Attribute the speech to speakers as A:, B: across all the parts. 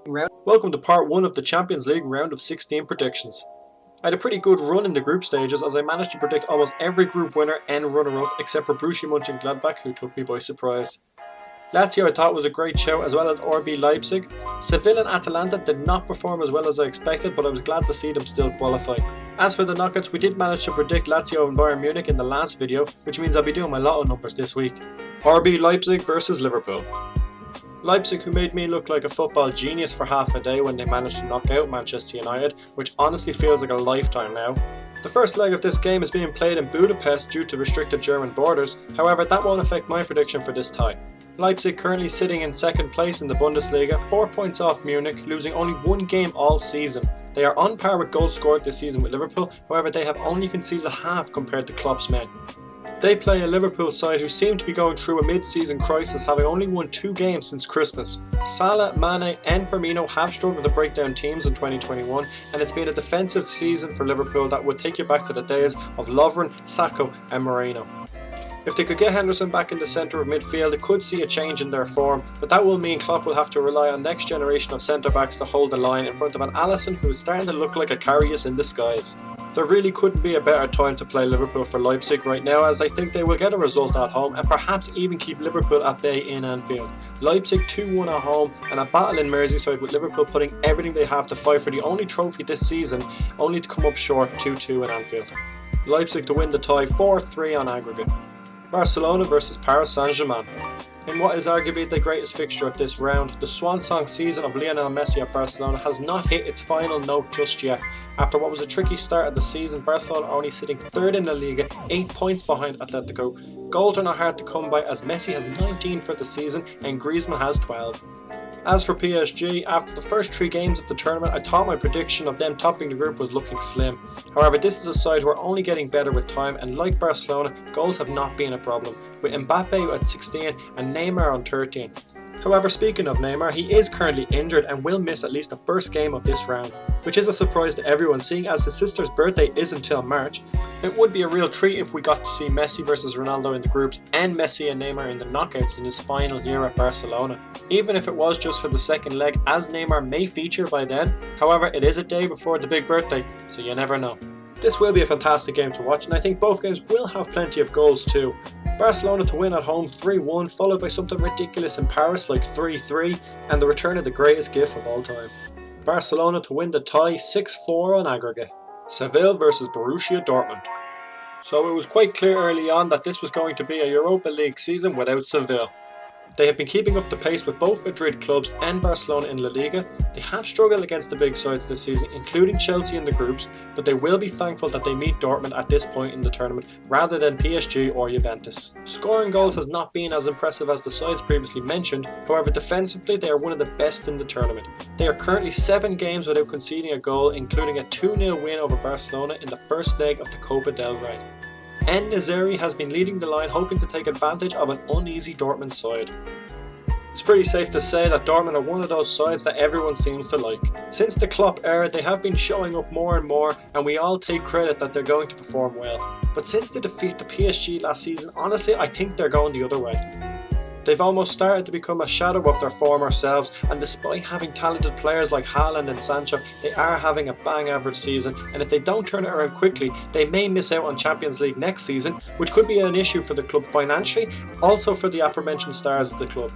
A: Welcome to part 1 of the Champions League round of 16 predictions. I had a pretty good run in the group stages as I managed to predict almost every group winner and runner-up except for Borussia Mönchengladbach, who took me by surprise. Lazio I thought was a great show, as well as RB Leipzig. Sevilla and Atalanta did not perform as well as I expected, but I was glad to see them still qualify. As for the knockouts, we did manage to predict Lazio and Bayern Munich in the last video, which means I'll be doing my lotto numbers this week. RB Leipzig versus Liverpool. Leipzig, who made me look like a football genius for half a day when they managed to knock out Manchester United, which honestly feels like a lifetime now. The first leg of this game is being played in Budapest due to restricted German borders, however that won't affect my prediction for this tie. Leipzig currently sitting in second place in the Bundesliga, 4 points off Munich, losing only one game all season. They are on par with goals scored this season with Liverpool, however they have only conceded half compared to Klopp's men. They play a Liverpool side who seem to be going through a mid-season crisis, having only won 2 games since Christmas. Salah, Mane and Firmino have struggled to break down teams in 2021, and it's been a defensive season for Liverpool that would take you back to the days of Lovren, Sacco and Moreno. If they could get Henderson back in the centre of midfield, they could see a change in their form, but that will mean Klopp will have to rely on next generation of centre-backs to hold the line in front of an Alisson who is starting to look like a Karius in disguise. There really couldn't be a better time to play Liverpool for Leipzig right now, as I think they will get a result at home and perhaps even keep Liverpool at bay in Anfield. Leipzig 2-1 at home and a battle in Merseyside, with Liverpool putting everything they have to fight for the only trophy this season, only to come up short 2-2 in Anfield. Leipzig to win the tie 4-3 on aggregate. Barcelona versus Paris Saint-Germain. In what is arguably the greatest fixture of this round, the swan-song season of Lionel Messi at Barcelona has not hit its final note just yet. After what was a tricky start of the season, Barcelona are only sitting 3rd in the Liga, 8 points behind Atletico. Goals are not hard to come by, as Messi has 19 for the season and Griezmann has 12. As for PSG, after the first 3 games of the tournament, I thought my prediction of them topping the group was looking slim. However, this is a side who are only getting better with time, and like Barcelona, goals have not been a problem, with Mbappe at 16 and Neymar on 13. However, speaking of Neymar, he is currently injured and will miss at least the first game of this round, which is a surprise to everyone, seeing as his sister's birthday is until March. It would be a real treat if we got to see Messi versus Ronaldo in the groups and Messi and Neymar in the knockouts in his final year at Barcelona. Even if it was just for the second leg, as Neymar may feature by then. However, it is a day before the big birthday, so you never know. This will be a fantastic game to watch, and I think both games will have plenty of goals too. Barcelona to win at home 3-1, followed by something ridiculous in Paris like 3-3, and the return of the greatest gift of all time. Barcelona to win the tie 6-4 on aggregate. Sevilla versus Borussia Dortmund. So it was quite clear early on that this was going to be a Europa League season without Sevilla. They have been keeping up the pace with both Madrid clubs and Barcelona in La Liga. They have struggled against the big sides this season, including Chelsea in the groups, but they will be thankful that they meet Dortmund at this point in the tournament rather than PSG or Juventus. Scoring goals has not been as impressive as the sides previously mentioned, however defensively they are one of the best in the tournament. They are currently 7 games without conceding a goal, including a 2-0 win over Barcelona in the first leg of the Copa del Rey. En-Nesyri has been leading the line, hoping to take advantage of an uneasy Dortmund side. It's pretty safe to say that Dortmund are one of those sides that everyone seems to like. Since the Klopp era, they have been showing up more and more, and we all take credit that they're going to perform well. But since the defeat to PSG last season, honestly I think they're going the other way. They've almost started to become a shadow of their former selves, and despite having talented players like Haaland and Sancho, they are having a bang average season, and if they don't turn it around quickly, they may miss out on Champions League next season, which could be an issue for the club financially, also for the aforementioned stars of the club.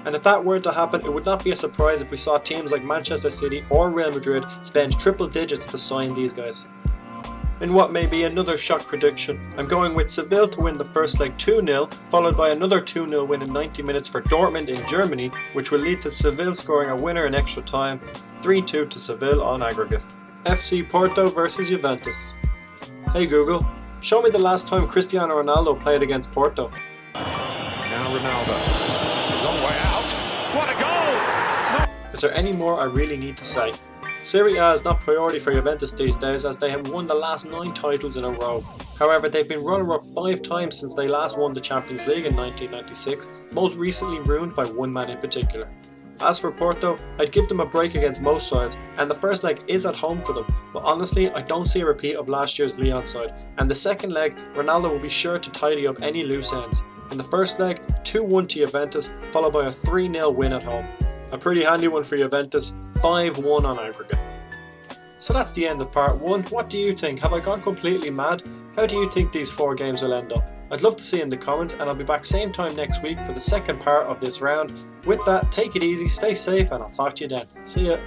A: And if that were to happen, it would not be a surprise if we saw teams like Manchester City or Real Madrid spend triple digits to sign these guys. In what may be another shock prediction, I'm going with Seville to win the first leg 2-0, followed by another 2-0 win in 90 minutes for Dortmund in Germany, which will lead to Seville scoring a winner in extra time, 3-2 to Seville on aggregate. FC Porto versus Juventus. Hey Google, show me the last time Cristiano Ronaldo played against Porto.
B: Now Ronaldo. Long way out. What a goal!
A: Is there any more I really need to say? Serie A is not priority for Juventus these days, as they have won the last 9 titles in a row. However, they've been runner-up 5 times since they last won the Champions League in 1996, most recently ruined by one man in particular. As for Porto, I'd give them a break against most sides, and the first leg is at home for them, but honestly I don't see a repeat of last year's Lyon side, and the second leg Ronaldo will be sure to tidy up any loose ends. In the first leg, 2-1 to Juventus, followed by a 3-0 win at home. A pretty handy one for Juventus, 5-1 on aggregate. So that's the end of part 1. What do you think? Have I gone completely mad? How do you think these 4 games will end up? I'd love to see in the comments, and I'll be back same time next week for the second part of this round. With that, take it easy, stay safe, and I'll talk to you then. See ya!